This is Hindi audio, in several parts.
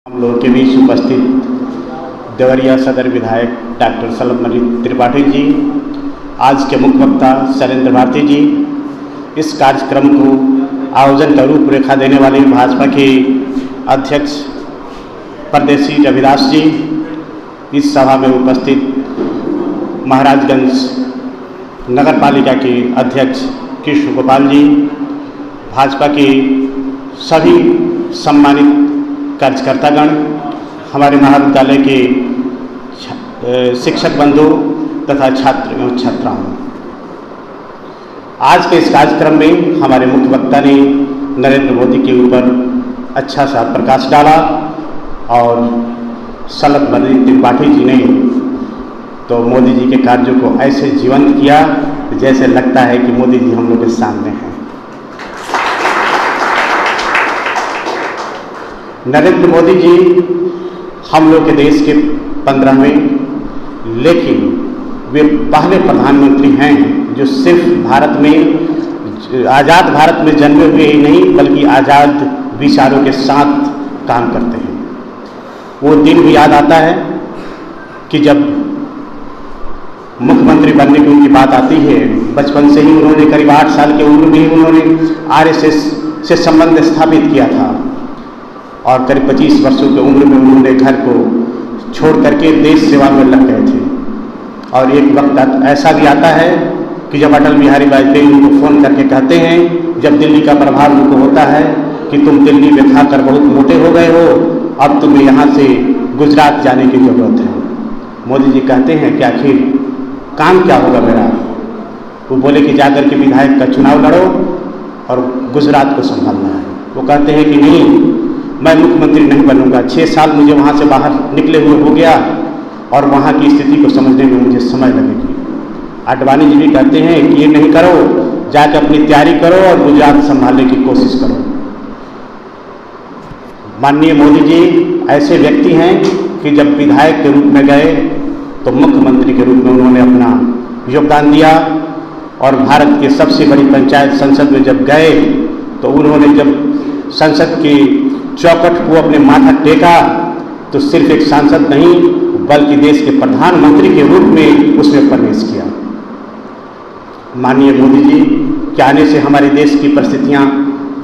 हम लोगों के बीच उपस्थित देवरिया सदर विधायक डॉक्टर सलभमणि त्रिपाठी जी, आज के मुख्य वक्ता शैलेंद्र भारती जी, इस कार्यक्रम को आयोजन का रूपरेखा देने वाले भाजपा के अध्यक्ष परदेशी रविदास जी, इस सभा में उपस्थित महाराजगंज नगर पालिका के अध्यक्ष कृष्ण गोपाल जी, भाजपा के सभी सम्मानित कार्यकर्तागण, हमारे महाविद्यालय के शिक्षक बंधु तथा छात्र एवं छात्राओं, आज के इस कार्यक्रम में हमारे मुख्य वक्ता ने नरेंद्र मोदी के ऊपर अच्छा सा प्रकाश डाला और सलभमणि त्रिपाठी जी ने तो मोदी जी के कार्यों को ऐसे जीवंत किया जैसे लगता है कि मोदी जी हम लोग के सामने हैं। नरेंद्र मोदी जी हम लोग के देश के 15वें, लेकिन वे पहले प्रधानमंत्री हैं जो सिर्फ भारत में, आज़ाद भारत में जन्मे हुए ही नहीं बल्कि आज़ाद विचारों के साथ काम करते हैं। वो दिन भी याद आता है कि जब मुख्यमंत्री बनने की उनकी बात आती है, बचपन से ही उन्होंने करीब 8 साल की उम्र में ही उन्होंने आरएसएस से संबंध स्थापित किया था और करीब 25 वर्षों की उम्र में उन्होंने घर को छोड़ करके देश सेवा में लग गए थे। और एक वक्त ऐसा भी आता है कि जब अटल बिहारी वाजपेयी उनको फ़ोन करके कहते हैं, जब दिल्ली का प्रभाव उनको होता है कि तुम दिल्ली में खाकर बहुत मोटे हो गए हो, अब तुम्हें यहाँ से गुजरात जाने की ज़रूरत है। मोदी जी कहते हैं कि आखिर काम क्या होगा मेरा? वो बोले कि जाकर के विधायक का चुनाव लड़ो और गुजरात को संभालना है। वो कहते हैं कि नहीं, मैं मुख्यमंत्री नहीं बनूंगा, 6 साल मुझे वहाँ से बाहर निकले हुए हो गया और वहाँ की स्थिति को समझने में मुझे समय लगेगी। आडवाणी जी भी कहते हैं कि ये नहीं करो, जाकर अपनी तैयारी करो और गुजरात संभालने की कोशिश करो। माननीय मोदी जी ऐसे व्यक्ति हैं कि जब विधायक के रूप में गए तो मुख्यमंत्री के रूप में उन्होंने अपना योगदान दिया और भारत के सबसे बड़ी पंचायत संसद में जब गए तो उन्होंने जब संसद की चौखट को अपने माथा टेका तो सिर्फ एक सांसद नहीं बल्कि देश के प्रधानमंत्री के रूप में उसमें प्रवेश किया। माननीय मोदी जी के आने से हमारे देश की परिस्थितियां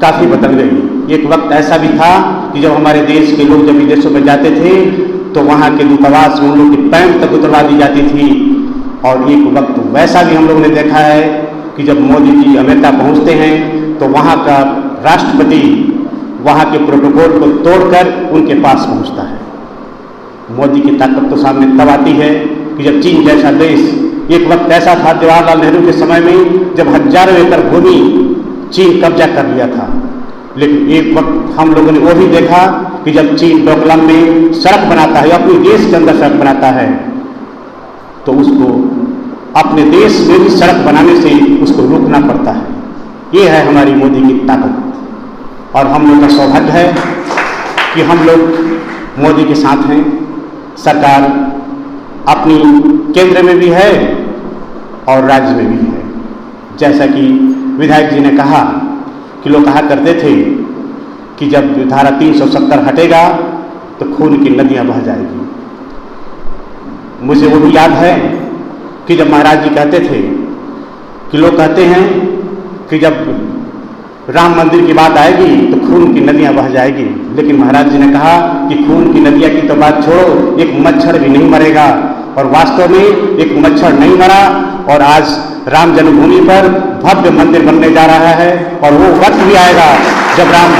काफ़ी बदल गई। एक वक्त ऐसा भी था कि जब हमारे देश के लोग जब विदेशों में जाते थे तो वहाँ के दूतावास में उन लोग की पैंट तक उतरवा दी जाती थी। और एक वक्त वैसा भी हम लोगों ने देखा है कि जब मोदी जी अमेरिका पहुँचते हैं तो वहाँ का राष्ट्रपति वहाँ के प्रोटोकॉल को तोड़कर उनके पास पहुँचता है। मोदी की ताकत तो सामने तब आती है कि जब चीन जैसा देश, एक वक्त ऐसा था जवाहरलाल नेहरू के समय में जब हजारों एकड़ भूमि चीन कब्जा कर लिया था, लेकिन एक वक्त हम लोगों ने वो भी देखा कि जब चीन डोकलाम में सड़क बनाता है, अपने देश के अंदर सड़क बनाता है, तो उसको अपने देश में भी सड़क बनाने से उसको रोकना पड़ता है। ये है हमारी मोदी की ताकत और हम लोग का सौभाग्य है कि हम लोग मोदी के साथ हैं। सरकार अपनी केंद्र में भी है और राज्य में भी है। जैसा कि विधायक जी ने कहा कि लोग कहा करते थे कि जब धारा 370 हटेगा तो खून की नदियां बह जाएगी। मुझे वो भी याद है कि जब महाराज जी कहते थे कि लोग कहते हैं कि जब राम मंदिर की बात आएगी तो खून की नदियां बह जाएगी, लेकिन महाराज जी ने कहा कि खून की नदियां की तो बात छोड़ो, एक मच्छर भी नहीं मरेगा। और वास्तव में एक मच्छर नहीं मरा और आज राम जन्मभूमि पर भव्य मंदिर बनने जा रहा है और वो वक्त भी आएगा जब राम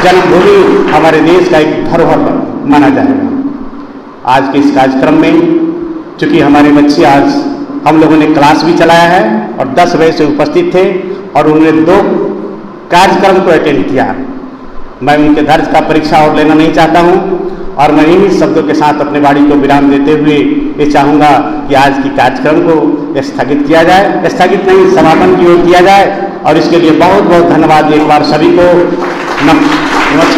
जन्मभूमि हमारे देश का एक धरोहर माना जाएगा। आज के इस कार्यक्रम में चूंकि हमारे बच्चे, आज हम लोगों ने क्लास भी चलाया है और 10 बजे से उपस्थित थे और उन्होंने 2 कार्यक्रम को अटेंड किया। मैं उनके दर्ज का परीक्षा और लेना नहीं चाहता हूं और मैं इन्हीं शब्दों के साथ अपने वाणी को विराम देते हुए ये चाहूँगा कि आज की कार्यक्रम को स्थगित किया जाए, स्थगित नहीं समापन की ओर किया जाए और इसके लिए बहुत बहुत धन्यवाद एक बार सभी को। नमस्कार।